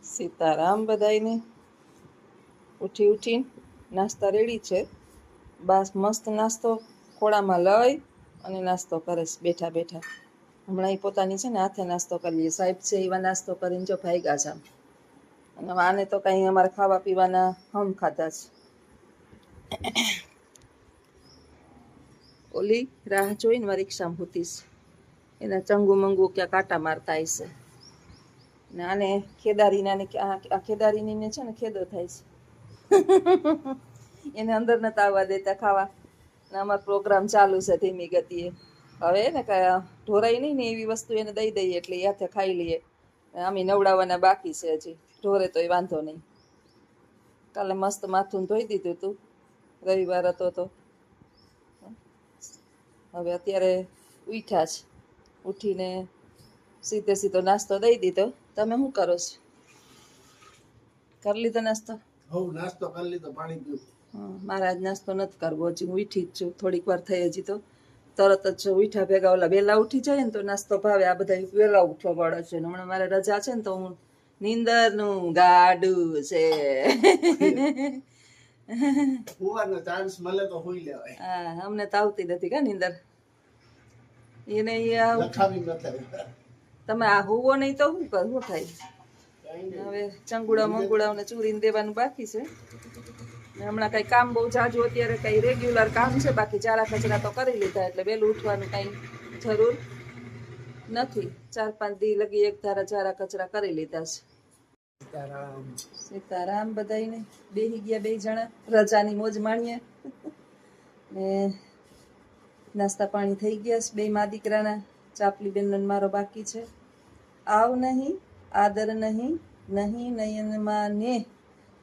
સીતારામ બધાયને. ઉઠીને નાસ્તા રેડી છે. બાસ મસ્ત નાસ્તો ખોળામાં લઈ અને નાસ્તો કરે છે બેઠા બેઠા. હમણાં એ પોતાની છે ને હાથે નાસ્તો કરીએ. સાહેબ છે એવા નાસ્તો કરીને જો ભાગ્યા છે. અને આને તો કંઈ અમારે ખાવા પીવાના હમ ખાધા છે. ઓલી રાહ જોઈને મારી રિક્ષામાં હૂતીશ. એના ચંગુ મંગુ ક્યાં કાંટા મારતા હશે. ને આને ખેદારીને આ ખેદારીને છે ને ખેદો થાય છે. એને અંદર નતા આવવા દેતા ખાવા. ને અમારો પ્રોગ્રામ ચાલુ છે ધીમી ગતિએ. હવે ને ઢોરાઈ નહીં ને એવી વસ્તુ એને દઈ દઈએ એટલે એ હાથે ખાઈ લઈએ. આમી નવડાવવાના બાકી છે હજી. ઢોરે તો એ વાંધો નહીં. કાલે મસ્ત માથું ધોઈ દીધું હતું. રવિવાર હતો તો. હવે અત્યારે ઉઠ્યા છે. ઉઠીને સીધો નાસ્તો દઈ દીધો. તમે શું કરો છો? કરી લીધો નાસ્તો? નાસ્તો કરી લીધો, પાણી પીવું. મારે આજ નાસ્તો નથી કરવો, હજી હું ઉઠી જ છું. થોડીક વાર થઈ હજી તો. તરત જ ઉઠ્યા ભેગા ઓલા વહેલા ઉઠી જાય ને તો નાસ્તો ભાવે. આ બધા વહેલા ઉઠવા પડે છે. હમણાં મારે રજા છે ને તો હું નીંદરનું ગાડું છે. સુવાનો ચાન્સ મળે તો સુઈ લેવાય. હા, અમને તો આવતી નથી કા નીંદર. એને લખાવી નથી. તમે આ હુવો નહીં તો શું કર શું થાય? હવે ચંગુડા મંગુડાઓને ચૂરીને દેવાનું બાકી છે. હમણાં કઈ કામ બહુ જાજુ અત્યારે કઈ રેગ્યુલર કામ છે. બાકી ચારા કચરા તો કરી લીધા એટલે વહેલું ઉઠવાનું કઈ જરૂર નથી. 4-5 દી લગી એક ધારા ચારા કચરા કરી લીધા છે. સીતારામ બધાયને. બેહી ગયા 2 જણા રજાની મોજ માણીએ. ને નાસ્તા પાણી થઈ ગયા છે 2 મા દીકરાના. ચાપલી બેન મારો બાકી છે. આવ નહીં આદર નહીં નહીં નયનમાં ને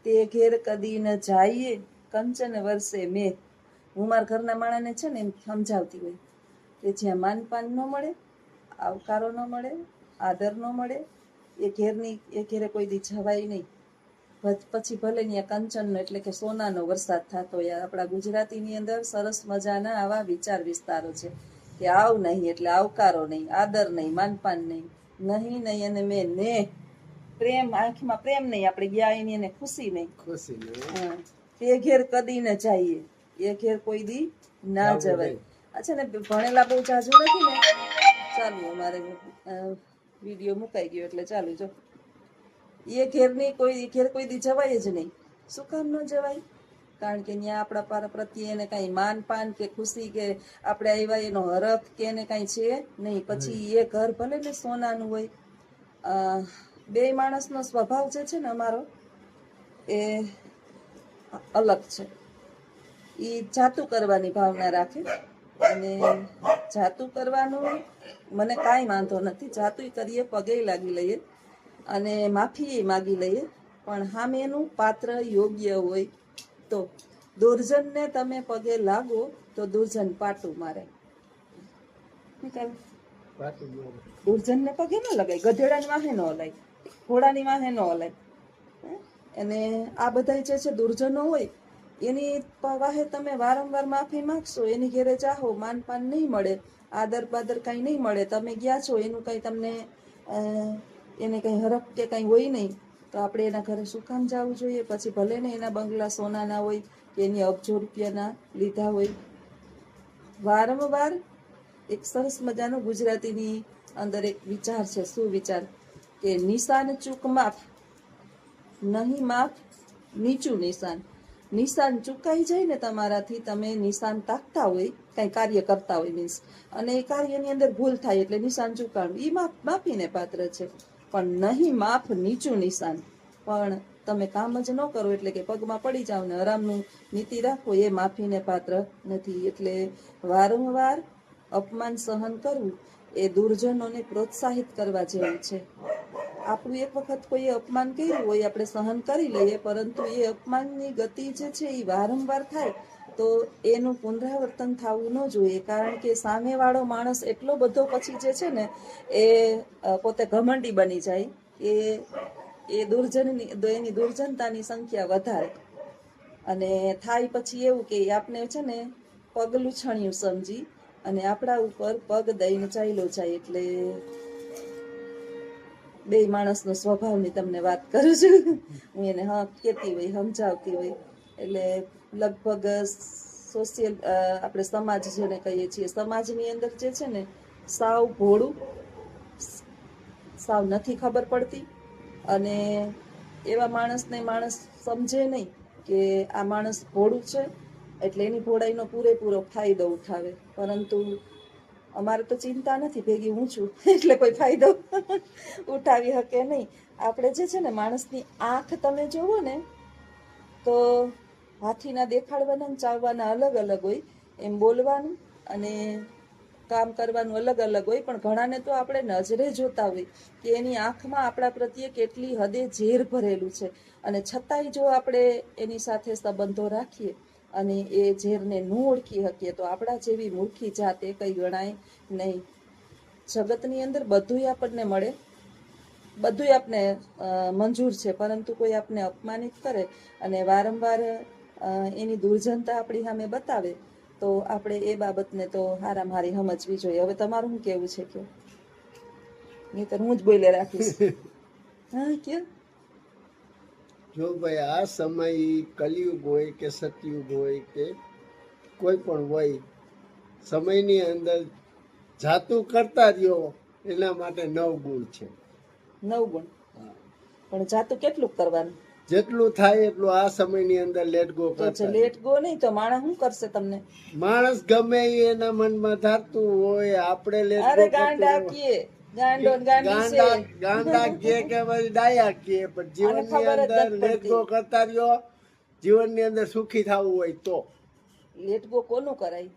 તે ઘેર કદી ન જાઈએ કંચન વર્ષે મેં. હું મારા ઘરના માણાને છે ને એમ સમજાવતી હોય કે જ્યાં માનપાન ન મળે, આવકારો ન મળે, આદર ન મળે, એ ઘેરે કોઈ દી જવાય નહીં. પછી ભલે ત્યાં કંચનનો એટલે કે સોનાનો વરસાદ થતો હોય. આપણા ગુજરાતીની અંદર સરસ મજાના આવા વિચાર વિસ્તારો છે કે આવ નહીં એટલે આવકારો નહીં, આદર નહીં, માનપાન નહીં, નહીં નહીં અને મેં ને પ્રેમ, આંખમાં પ્રેમ નહીં. આપણે ગયા એની એને ખુશી નહીં. તે ઘેર કદી ન જઈએ, એ ઘેર કોઈ દી ના જવાય. અચ્છા ને ભણેલા બહુ જાજુ નથી ને. ચાલુ અમારે વિડીયો મુકાઈ ગયો એટલે ચાલુ જો. એ ઘેરની ઘેર કોઈ દી જવાય જ નહીં. શું કામ ન જવાય? કારણ કે ત્યાં આપણા પ્રત્યે એને કાંઈ માનપાન કે ખુશી કે આપણે આવ્યા એનો હરખ કે એને કાંઈ છે નહીં. પછી એ ઘર ભલે ને સોનાનું હોય. 2 માણસનો સ્વભાવ જે છે ને અમારો એ અલગ છે. એ જાતું કરવાની ભાવના રાખે. અને જાતું કરવાનું મને કાંઈ વાંધો નથી. જાતું કરીએ, પગે લાગી લઈએ અને માફી માગી લઈએ. પણ સામે એનું પાત્ર યોગ્ય હોય તો. દુર્જનને તમે પગે લાગો તો દુર્જન પાટું મારે. દુર્જનને પગે ન લગાય, ગધેડાની વાહે ન હલાય, ઘોડાની વાહે ન હલાય. અને આ બધા જે છે દુર્જનો હોય એની વાહે તમે વારંવાર માફી માગશો, એની ઘેરે ચાહો, માનપાન નહીં મળે, આદર પાદર કાંઈ નહીં મળે. તમે ગયા છો એનું કંઈ તમને એને કંઈ હરખ કે કંઈ હોય નહીં તો આપણે એના ઘરે શું કામ જવું જોઈએ? પછી ભલે ને એના બંગલા સોનાના હોય કે એની અબજો રૂપિયાના લીધા હોય. વારંવાર એક સરસ મજાનો ગુજરાતીની અંદર એક વિચાર છે. શું વિચાર? કે નિશાન ચૂક માફ, નહીં માફ નીચું નિશાન. નિશાન ચૂકાઈ જાય ને તમારાથી, તમે નિશાન તાકતા હોય, કંઈ કાર્ય કરતા હોય મીન્સ, અને એ કાર્યની અંદર ભૂલ થાય એટલે નિશાન ચૂકાણું એ માફીને પાત્ર છે. પણ નહીં માફ નીચું નિશાન. પણ તમે કામ જ ન કરો એટલે કે પગમાં પડી જાઓ ને આરામનું નીતિ રાખો, એ માફીને પાત્ર નથી. એટલે વારંવાર અપમાન સહન કરવું એ દુર્જનોને પ્રોત્સાહિત કરવા જેવું છે. આપણું એક વખત કોઈ અપમાન કર્યું હોય આપણે સહન કરી લઈએ, પરંતુ એ અપમાનની ગતિ જે છે એ વારંવાર થાય તો એનું પુનરાવર્તન થવું ન જોઈએ. કારણ કે સામેવાળો માણસ એટલો બધો પછી જે છે ને એ પોતે ઘમંડી બની જાય. એ એની દુર્જનતાની સંખ્યા વધારે અને થાય પછી એવું કે આપણે છે ને પગલું છણ્યું સમજી અને આપણા ઉપર પગ દઈને ચાલ્યો જાય. એટલે બે માણસનો સ્વભાવની તમને વાત કરું છું. હું એને હા કહેતી હોય, સમજાવતી હોય. એટલે લગભગ સોશિયલ આપણે સમાજ જેને કહીએ છીએ, સમાજની અંદર જે છે ને સાવ ભોળું, સાવ નથી ખબર પડતી, અને એવા માણસને માણસ સમજે નહીં કે આ માણસ ભોળું છે એટલે એની ભોળાઈનો પૂરેપૂરો ફાયદો ઉઠાવે. પરંતુ અમારે તો ચિંતા નથી, ભેગી હું છું એટલે કોઈ ફાયદો ઉઠાવી શકે નહીં. આપણે જે છે ને માણસની આંખ તમે જોવો ને તો હાથીના દેખાડવાના ને ચાવવાના અલગ અલગ હોય, એમ બોલવાનું અને કામ કરવાનું અલગ અલગ હોય. પણ ઘણાને તો આપણે નજરે જોતા હોય કે એની આંખમાં આપણા પ્રત્યે કેટલી હદે ઝેર ભરેલું છે, અને છતાંય જો આપણે એની સાથે સંબંધો રાખીએ અને એ ઝેરને ન ઓળખી શકીએ તો આપણા જેવી મૂર્ખી જાત એ કંઈ ગણાય નહીં. જગતની અંદર બધુંય આપણને મળે, બધુંય આપણે મંજૂર છે, પરંતુ કોઈ આપણે અપમાનિત કરે અને વારંવાર એની દુર્જનતા આપણી સામે બતાવે તો આપણે એ બાબતને તો હારામ હારી સમજવી જોઈએ. હવે તમારું શું કહેવું છે? કે નહીંતર હું જ બોલે રાખીશ. હા, કે જો ભાઈ આ સમય કલયુગ હોય કે સતયુગ હોય કે કોઈ પણ હોય, સમયની અંદર જાતું કરતા રહ્યો એના માટે 9 ગુણ છે. 9 ગુણ. પણ જાતું કેટલું કરવાનું? જેટલું થાય એટલું આ સમયની અંદર લેટ ગો તો કરતા. લેટ ગો નહીં તો માણસ શું કરશે તમને? માણસ ગમે એ એના મનમાં ધારતું હોય, આપણે લેટ અરે ગો ગાંડા કીએ, ગાંડો ને ગાંડી છે. ગાંડા કે પછી ડાયા કે, પણ જીવનની ખબર જ અંદર નથી લેટ પડતી. ગો કરતા રહ્યો. જીવનની અંદર સુખી થવું હોય તો લેટ ગો કોનું કરાય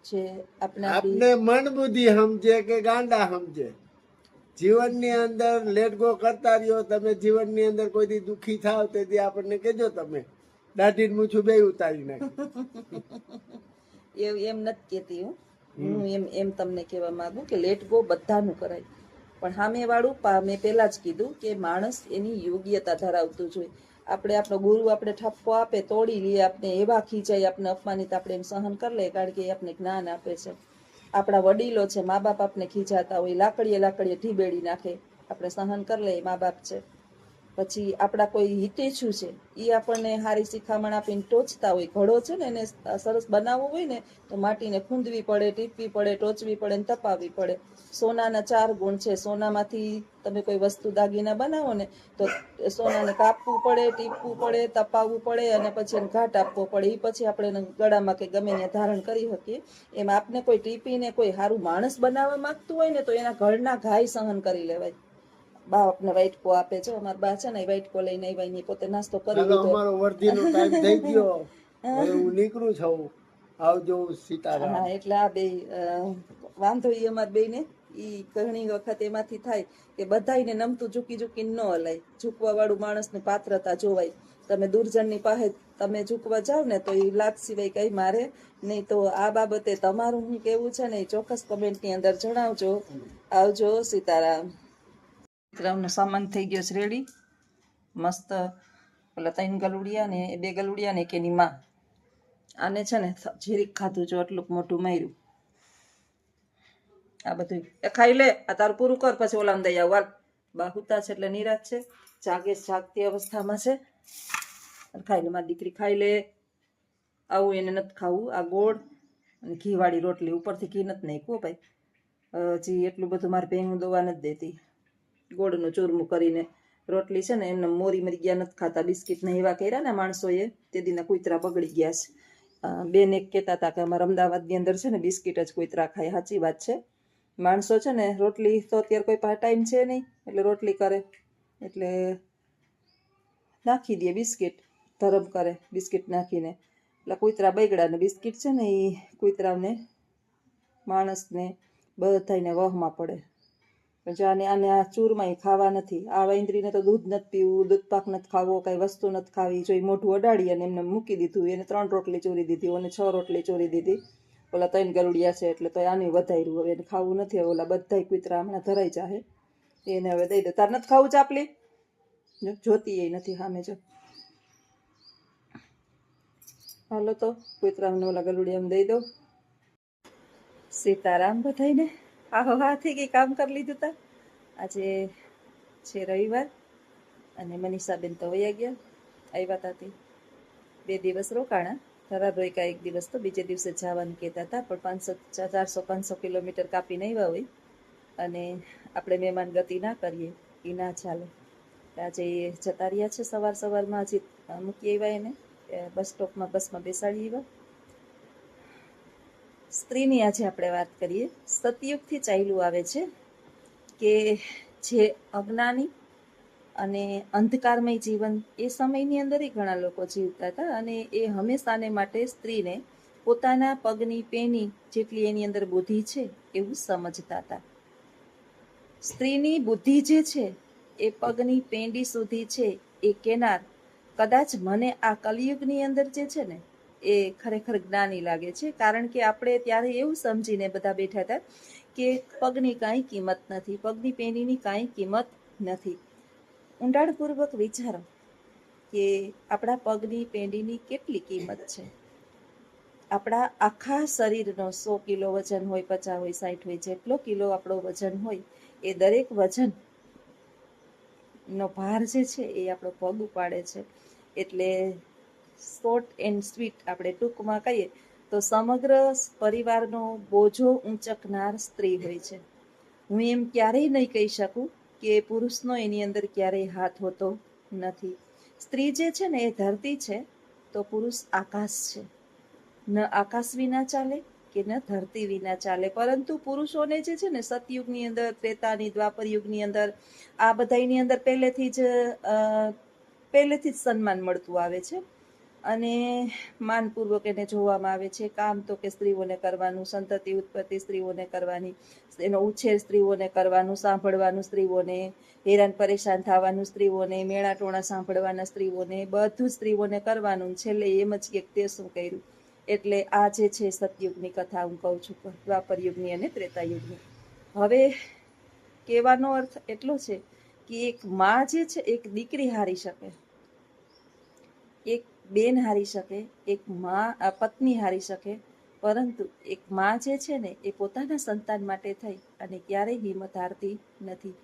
છે? આપણે આપને મન બુદ્ધિ સમજે કે ગાંડા સમજે, જીવનની અંદર લેટ ગો કરતા રહ્યો. તમે જીવનની અંદર કોઈ દી દુખી થાવ તેથી આપણને કહેજો, તમે દાઢી મૂછું બે ઉતારી નાખી. એમ નથી કહેતી હું એમ તમને કહેવા માંગુ કે લેટ ગો બધાનું કરાય, પણ સામે વાળું મેં પહેલા જ કીધું કે માણસ એની યોગ્યતા ધરાવતું જોઈએ. આપણે આપણો ગુરુ આપણે ઠપકો આપે તોડી લઈએ, આપણે એવા ખીચાય, આપણે અપમાનિત આપણે એમ સહન કરી લે, કારણ કે એ આપણે જ્ઞાન આપે છે. આપણા વડીલો છે, મા બાપ આપણે ખીજાતા હોય, લાકડીએ ઢીબેડી નાખે, આપણે સહન કરી લે, મા બાપ છે. પછી આપણા કોઈ હિતેચ્છુ છે, એ આપણને સારી શિખામણ આપીને ટોચતા હોય. ઘડો છે ને એને સરસ બનાવવો હોય ને તો માટીને ખૂંદવી પડે, ટીપવી પડે, ટોચવી પડે ને તપાવવી પડે. સોનાના 4 ગુણ છે. સોનામાંથી તમે કોઈ વસ્તુ દાગીના બનાવો ને તો સોનાને કાપવું પડે, ટીપવું પડે, તપાવવું પડે અને પછી એને ઘાટ આપવો પડે. એ પછી આપણે ગળામાં કે ગમે ત્યાં ધારણ કરી શકીએ. એમ આપને કોઈ ટીપીને કોઈ સારું માણસ બનાવવા માંગતું હોય ને તો એના ઘરના ઘાય સહન કરી લેવાય. બા આપને વાઇટકો આપે છે, અમારા બા છે ને એ વાઇટકો લઈને આવ્યા, પોતે નાસ્તો કરી ચાલો, લીધો. અમારો વર્ધીનો ટાઈમ થઈ ગયો, હવે હું નીકળું છું. આવજો સીતારામ. હા, એટલે આ બે વાંધો ઈ અમાર બેયને ઈ ઘણી વખત એમાંથી થાય કે બધાયને નમતું ઝૂકી ઝૂકીને ન હલાય. ઝૂકવા વાળું માણસની પાત્રતા જોવાય. તમે દુર્જનની પાસે તમે ઝૂકવા જાવ ને તો એ લાત સિવાય કઈ મારે નહીં. તો આ બાબતે તમારું શું કેવું છે ને એ ચોક્કસ કમેન્ટની અંદર જણાવજો. આવજો, સીતારામ. મિત્રનો સામાન થઈ ગયો છે રેડી, મસ્ત. પેલા 3 ગલુડિયા ને 2 ગલુડિયા ને એક એની માં. આને છે ને જીરીક ખાધું જો, આટલું મોટું માર્યું. આ બધું એ ખાઈ લે, આ તારું પૂરું કર, પછી ઓલામ દઈ આવ. વાલ બાહુતા છે એટલે નિરાશ છે, જાગતી અવસ્થામાં છે. ખાઈ લે મારી દીકરી, ખાઈ લે. આવું એને નથી ખાવું. આ ગોળ અને ઘીવાળી રોટલી, ઉપરથી ઘી નથી નાખ્યું ભાઈ. હજી એટલું બધું મારે ભેંગું દવા નથી દેતી. ગોળનું ચૂરમું કરીને રોટલી છે ને એમને મોરી મરી ગયા નથી ખાતા. બિસ્કિટને એવા કર્યા ને માણસોએ, તે દીના કૂતરા બગડી ગયા છે. બેન એક કહેતા હતા કે અમારા અમદાવાદની અંદર છે ને બિસ્કિટ જ કૂતરા ખાય. સાચી વાત છે. માણસો છે ને રોટલી તો અત્યારે કોઈ પાસે ટાઈમ છે નહીં એટલે રોટલી કરે એટલે નાખી દે બિસ્કિટ, ધરમ કરે બિસ્કિટ નાખીને. એટલે કૂતરા બગડ્યા ને બિસ્કિટ છે ને એ કૂતરાને, માણસને બધાને વહમાં પડે. આને આ ચૂરમાં ખાવા નથી. આ વાંદરીને તો દૂધ નથી પીવું, દૂધ પાક નથી ખાવો, કઈ વસ્તુ નથી ખાવી. જો મોઢું અડાડી અને એમને મૂકી દીધું. એને 3 રોટલી ચોરી દીધી, અને 6 રોટલી ચોરી દીધી. ઓલા 3 ગરુડિયા છે એટલે તો આની વધાર્યું. હવે એને ખાવું નથી. હવે ઓલા બધાય કૂતરા હમણાં ધરાઈ જાહે, એને હવે દઈ દો. તાર નથી ખાવું ચાપલી? જોતી એ નથી સામે. જો હાલો તો કૂતરાને ઓલા ગલુડિયાને દઈ દો. સીતારામ બધાયને. આહો હાથી કઈ કામ કરી લીધું તા આજે. છે રવિવાર, અને મનીષાબેન તો વયા ગયા, આવ્યા હતા તે 2 દિવસ રોકાણા. થરાદ રોકા 1 દિવસ, તો બીજે દિવસે જવાનું કહેતા હતા, પણ 400-500 કિલોમીટર કાપીને આવ્યા હોય અને આપણે મહેમાન ગતિ ના કરીએ એ ના ચાલે. આજે એ જતા રહ્યા છે સવારમાં, હજી મૂકી આવ્યા એને બસ સ્ટોપમાં, બસમાં બેસાડી આવ્યા. સ્ત્રીની આજે આપણે વાત કરીએ. સતયુગથી ચાલ્યું આવે છે કે જે અજ્ઞાની અને અંધકારમય જીવન એ સમયની અંદર ઘણા લોકો જીવતા હતા, અને એ હંમેશાને માટે સ્ત્રીને પોતાના પગની પેની જેટલી એની અંદર બુદ્ધિ છે એવું સમજતા હતા. સ્ત્રીની બુદ્ધિ જે છે એ પગની પેંડી સુધી છે એ કેનાર કદાચ મને આ કલિયુગની અંદર જે છે ને એ ખરેખર જ્ઞાની લાગે છે. કારણ કે આપણે ત્યારે એવું સમજીને બધા બેઠા હતા કે પગની કાંઈ કિંમત નથી, પગની પેનીની કાંઈ કિંમત નથી. ઊંડાણપૂર્વક વિચારો કે આપણા પગની પેંડીની કેટલી કિંમત છે. આપણા આખા શરીરનો 100 કિલો વજન હોય, 50 હોય, 60 હોય, જેટલો કિલો આપણો વજન હોય એ દરેક વજનનો ભાર જે છે એ આપણો પગ ઉપાડે છે. એટલે શોર્ટ એન્ડ સ્વીટ આપણે ટૂંકમાં કહીએ તો સમગ્ર પરિવારનો બોજો ઊંચકનાર સ્ત્રી હોય છે. હું એમ ક્યારેય નહીં કહી શકું કે પુરુષનો એની અંદર ક્યારેય હાથ હોતો નથી. સ્ત્રી જે છે ને એ ધરતી છે, તો પુરુષ આકાશ છે. ન આકાશ વિના ચાલે કે ન ધરતી વિના ચાલે. પરંતુ પુરુષોને જે છે ને સતયુગની અંદર, ત્રેતાની, દ્વાપર યુગની અંદર, આ બધાની અંદર પહેલેથી જ સન્માન મળતું આવે છે અને માનપૂર્વક એને જોવામાં આવે છે. કામ તો કે સ્ત્રીઓને કરવાનું, સંતતિ ઉત્પત્તિ સ્ત્રીઓને કરવાની, એનો ઉછેર સ્ત્રીઓને કરવાનું, સાંભળવાનું સ્ત્રીઓને, હેરાન પરેશાન થવાનું સ્ત્રીઓને, મેળા ટોણા સાંભળવાના સ્ત્રીઓને, બધું સ્ત્રીઓને કરવાનું. છેલ્લે એમ જ કે તે શું કર્યું. એટલે આ જે છે સતયુગની કથા હું કહું છું, દ્વાપર યુગની અને ત્રેતા યુગની. હવે કહેવાનો અર્થ એટલો છે કે એક માં જે છે એક દીકરી હારી શકે, એક બેન હારી શકે, એક પત્ની હારી શકે, પરંતુ એક માં જે છે ને એ પોતાના સંતાન માટે થઈ અને ક્યારેય હિંમત હારતી નથી.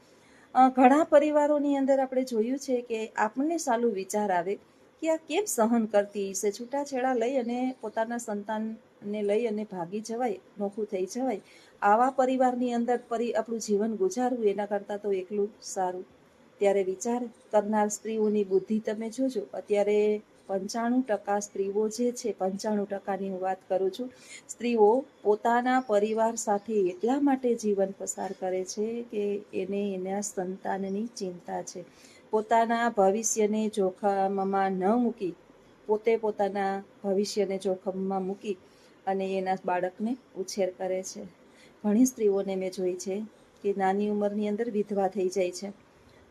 ઘણા પરિવારોની અંદર આપણે જોયું છે કે આપણને સાલું વિચાર આવે કે આ કેમ સહન કરતી હશે, છૂટાછેડા લઈ અને પોતાના સંતાનને લઈ અને ભાગી જવાય, નોખું થઈ જવાય. આવા પરિવારની અંદર આપણું જીવન ગુજારવું એના કરતાં તો એકલું સારું. ત્યારે વિચાર કરનાર સ્ત્રીઓની બુદ્ધિ તમે જોજો. અત્યારે 95% સ્ત્રીઓ જે છે, 95%ની હું વાત કરું છું, સ્ત્રીઓ પોતાના પરિવાર સાથે એટલા માટે જીવન પસાર કરે છે કે એને એના સંતાનની ચિંતા છે. પોતાના ભવિષ્યને જોખમમાં ન મૂકી, પોતે પોતાના ભવિષ્યને જોખમમાં મૂકી અને એના બાળકને ઉછેર કરે છે. ઘણી સ્ત્રીઓને મેં જોઈ છે કે નાની ઉંમરની અંદર વિધવા થઈ જાય છે.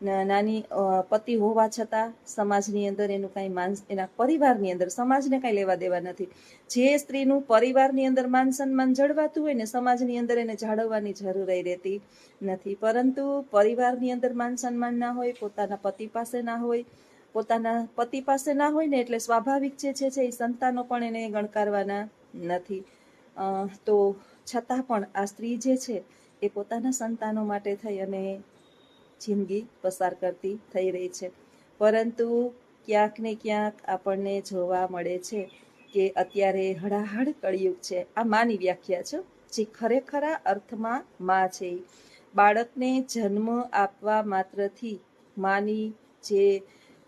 નાની પતિ હોવા છતાં સમાજની અંદર એનું કાંઈ એના પરિવારની અંદર સમાજને કાંઈ લેવા દેવા નથી. જે સ્ત્રીનું પરિવારની અંદર માન સન્માન જળવાતું હોય ને, સમાજની અંદર એને જાળવવાની જરૂર રહેતી નથી. પરંતુ પરિવારની અંદર માન સન્માન ના હોય, પોતાના પતિ પાસે ના હોય, ને એટલે સ્વાભાવિક જે છે એ સંતાનો પણ એને ગણકારવાના નથી. તો છતાં પણ આ સ્ત્રી જે છે એ પોતાના સંતાનો માટે થઈ અને જિંદગી પસાર કરતી થઈ રહી છે. પરંતુ ક્યાંક ને ક્યાંક આપણને જોવા મળે છે કે અત્યારે હળાહળ કળિયુગ છે. આ માની વ્યાખ્યા છે, જે ખરેખરા અર્થમાં માં છે. બાળકને જન્મ આપવા માત્રથી માની જે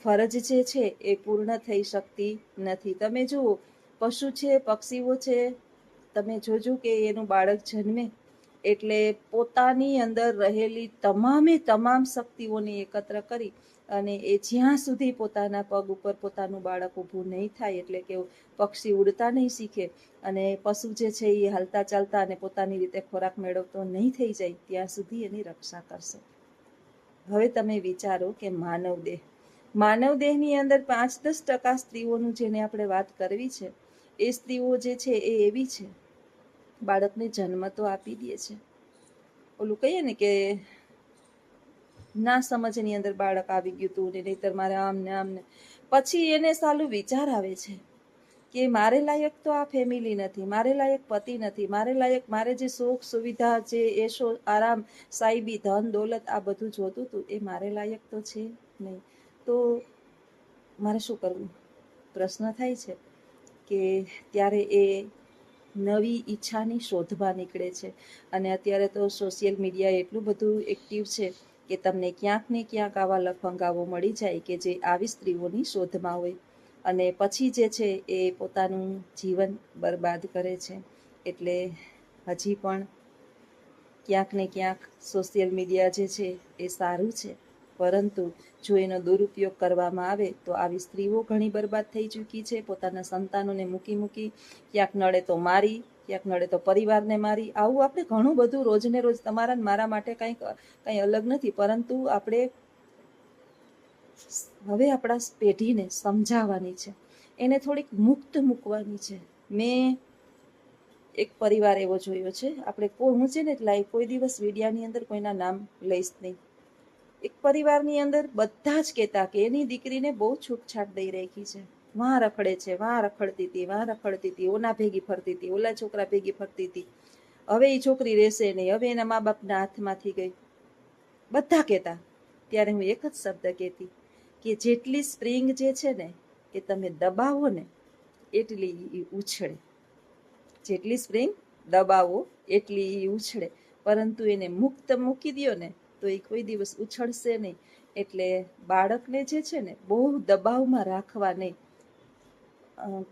ફરજ જે છે એ પૂર્ણ થઈ શકતી નથી. તમે જુઓ, પશુ છે, પક્ષીઓ છે, તમે જોજો કે એનું બાળક જન્મે એટલે પોતાની અંદર રહેલી તમામ શક્તિઓને એકત્ર કરી અને એ જ્યાં સુધી પોતાના પગ ઉપર પોતાનું બાળક ઊભું નહીં થાય, એટલે કે પક્ષી ઉડતા નહીં શીખે અને પશુ જે છે એ હાલતા ચાલતા અને પોતાની રીતે ખોરાક મેળવતો નહીં થઈ જાય, ત્યાં સુધી એની રક્ષા કરશે. હવે તમે વિચારો કે માનવ દેહની અંદર 5-10% સ્ત્રીઓનું જેને આપણે વાત કરવી છે, એ સ્ત્રીઓ જે છે એ એવી છે, બાળકને જન્મ તો આપી દે છે. ઓલું કહીએ ને કે ના સમજની અંદર બાળક આવી ગયું હતું ને, નહીતર મારે આમ ને પછી એને સાલું વિચાર આવે છે કે મારે લાયક તો આ ફેમિલી નથી, મારે લાયક પતિ નથી, મારે લાયક મારે જે સુખ સુવિધા, જે એશો આરામ, સાઈબી, ધન દોલત આ બધું જોતું હતું એ મારે લાયક તો છે નહીં. તો મારે શું કરવું? પ્રશ્ન થાય છે કે ત્યારે એ નવી ઈચ્છાની શોધમાં નીકળે છે. અને અત્યારે તો સોશિયલ મીડિયા એટલું બધું એક્ટિવ છે કે તમને ક્યાંક ને ક્યાંક આવા લફંગાઓ મળી જાય કે જે આવી સ્ત્રીઓની શોધમાં હોય અને પછી જે છે એ પોતાનું જીવન બરબાદ કરે છે. એટલે હજી પણ ક્યાંક ને ક્યાંક સોશિયલ મીડિયા જે છે એ સારું છે, પરંતુ જો એનો દુરુપયોગ કરવામાં આવે તો આવી સ્ત્રીઓ ઘણી બરબાદ થઈ ચૂકી છે. પોતાના સંતાનોને મૂકી ક્યાંક નડે તો મારી, ક્યાંક નડે તો પરિવારને મારી. આવું આપણે ઘણું બધું રોજને રોજ, તમારા ને મારા માટે કંઈ અલગ નથી, પરંતુ આપણે હવે આપણા પેઢીને સમજાવવાની છે, એને થોડીક મુક્ત મૂકવાની છે. મેં એક પરિવાર એવો જોયો છે, આપણે હું છે ને એટલે કોઈ દિવસ મીડિયાની અંદર કોઈના નામ લઈશ નહીં. એક પરિવારની અંદર બધા જ કહેતા કે એની દીકરીને બહુ છૂટછાટ દઈ રાખી છે, વાં રખડે છે, વાં રખડતી હતી, વાં રખડતી હતી, ઓના ભેગી ફરતી હતી, ઓલા છોકરા ભેગી ફરતી હતી, હવે એ છોકરી રહેશે નહીં, હવે એના મા બાપના હાથમાંથી ગઈ, બધા કહેતા. ત્યારે હું એક જ શબ્દ કહેતી કે જેટલી સ્પ્રિંગ જે છે ને એ તમે દબાવો ને એટલી ઉછળે, જેટલી સ્પ્રિંગ દબાવો એટલી ઉછળે, પરંતુ એને મુક્ત મૂકી દો ને તો એ કોઈ દિવસ ઉછળશે નહીં. એટલે બાળકને જે છે ને બહુ દબાવમાં રાખવા નહીં.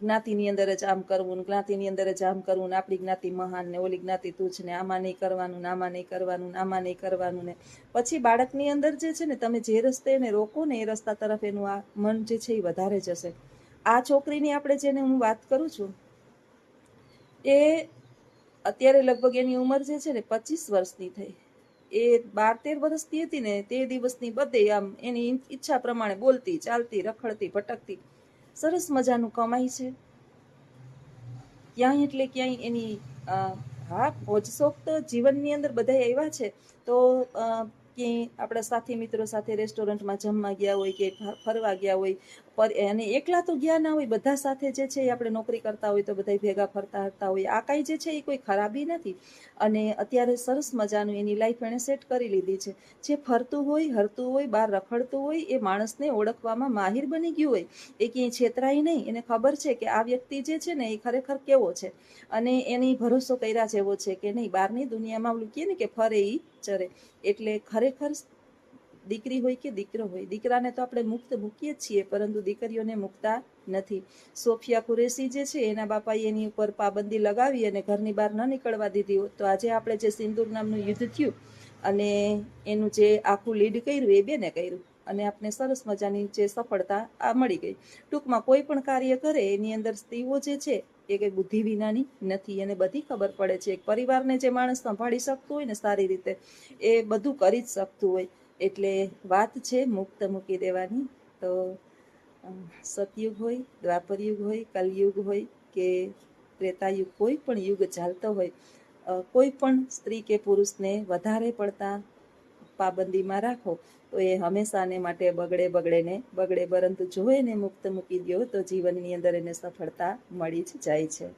જ્ઞાતિની અંદર જ આમ કરવું, જ્ઞાતિની અંદર જ આમ કરવું, આપણી જ્ઞાતિ મહાન ને ઓલી જ્ઞાતિ તુચ્છ ને આમાં નહીં કરવાનું, આમાં નહીં કરવાનું, આમાં નહીં કરવાનું ને પછી બાળકની અંદર જે છે ને તમે જે રસ્તે એને રોકો ને એ રસ્તા તરફ એનું આ મન જે છે એ વધારે જશે. આ છોકરીની આપણે જેને હું વાત કરું છું એ અત્યારે લગભગ એની ઉંમર જે છે ને 25 વર્ષની થઈ. એ 12-13 વર્ષની હતી ને તે દિવસની બધે આમ એની ઈચ્છા પ્રમાણે બોલતી, ચાલતી, રખડતી, ભટકતી, સરસ મજાનું કમાય છે. ક્યાંય એટલે ક્યાંય એની હા મોજ શોખ તો જીવનની અંદર બધા એવા છે. તો ક્યાંય આપણા સાથી મિત્રો સાથે રેસ્ટોરન્ટમાં જમવા ગયા હોય કે ફરવા ગયા હોય અને એકલા તો ગયા ના હોય, બધા સાથે જે છે એ આપણે નોકરી કરતા હોય તો બધા ભેગા ફરતા હતા હોય. આ કાંઈ જે છે એ કોઈ ખરાબી નથી. અને અત્યારે સરસ મજાનું એની લાઈફ એણે સેટ કરી લીધી છે. જે ફરતું હોય, હરતું હોય, બહાર રખડતું હોય, એ માણસને ઓળખવામાં માહિર બની ગયું હોય, એ ક્યાંય છેતરાય નહીં. એને ખબર છે કે આ વ્યક્તિ જે છે ને એ ખરેખર કેવો છે અને એની ભરોસો કર્યા જેવો છે કે નહીં. બહારની દુનિયામાં ઓલું કહે ને કે ફરે ઈ ચરે. એટલે ખરેખર દીકરી હોય કે દીકરો હોય, દીકરાને તો આપણે મુક્ત મૂકીએ જ છીએ, પરંતુ દીકરીઓને મૂકતા નથી. સોફિયા કુરેશી જે છે એના બાપાએ એની ઉપર પાબંદી લગાવી અને ઘરની બહાર ન નીકળવા દીધી હોત તો આજે આપણે જે સિંદૂર નામનું યુદ્ધ થયું અને એનું જે આખું લીડ કર્યું એ બેને કર્યું અને આપણે સરસ મજાની જે સફળતા આ મળી ગઈ. ટૂંકમાં કોઈ પણ કાર્ય કરે એની અંદર સ્ત્રીઓ જે છે એ કંઈ બુદ્ધિ વિનાની નથી. એને બધી ખબર પડે છે. એક પરિવારને જે માણસ સંભાળી શકતું હોય ને સારી રીતે, એ બધું કરી જ શકતું હોય. એટલે વાત છે મુક્ત મૂકી દેવાની. તો સતયુગ હોય, દ્વાપરયુગ હોય, કલયુગ હોય કે ત્રેતાયુગ, કોઈ પણ યુગ ચાલતો હોય, કોઈ પણ સ્ત્રી કે પુરુષને વધારે પડતા પાબંદીમાં રાખો તો એ હંમેશાને માટે બગડે. પરંતુ જો એને મુક્ત મૂકી દો તો જીવનની અંદર એને સફળતા મળી જ જાય છે.